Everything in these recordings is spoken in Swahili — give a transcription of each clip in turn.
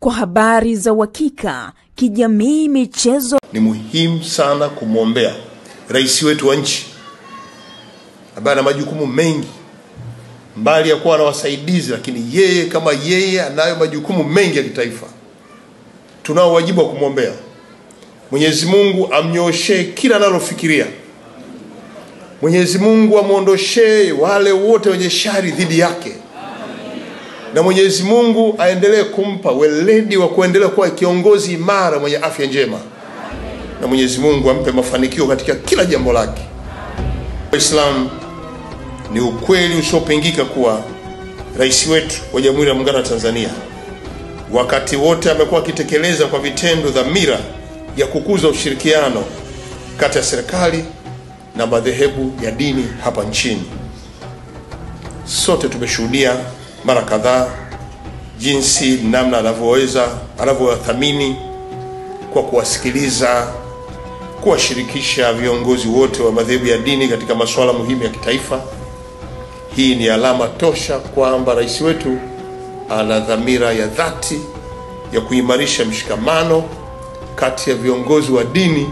kwa habari za uhakika, kijamii, michezo. Ni muhimu sana kumwombea rais wetu wa nchi ambaye ana majukumu mengi, mbali ya kuwa na wasaidizi, lakini yeye kama yeye anayo majukumu mengi ya kitaifa. Tunao wajibu wa kumwombea. Mwenyezi Mungu amnyooshe kila analofikiria. Mwenyezi Mungu amuondoshee wale wote wenye shari dhidi yake. Na Mwenyezi Mungu aendelee kumpa weledi wa kuendelea kuwa kiongozi imara mwenye afya njema. Na Mwenyezi Mungu ampe mafanikio katika kila jambo lake. Islam, ni ukweli usiopingika kuwa rais wetu wa Jamhuri ya Muungano wa Tanzania wakati wote amekuwa akitekeleza kwa vitendo dhamira ya kukuza ushirikiano kati ya serikali na madhehebu ya dini hapa nchini. Sote tumeshuhudia mara kadhaa jinsi namna anavyowathamini kwa kuwasikiliza, kuwashirikisha viongozi wote wa madhehebu ya dini katika masuala muhimu ya kitaifa. Hii ni alama tosha kwamba rais wetu ana dhamira ya dhati ya kuimarisha mshikamano kati ya viongozi wa dini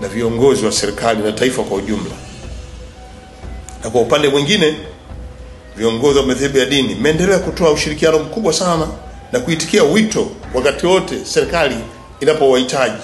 na viongozi wa serikali na taifa kwa ujumla. Na kwa upande mwingine, viongozi wa madhehebu ya dini wameendelea kutoa ushirikiano mkubwa sana na kuitikia wito wakati wote serikali inapowahitaji.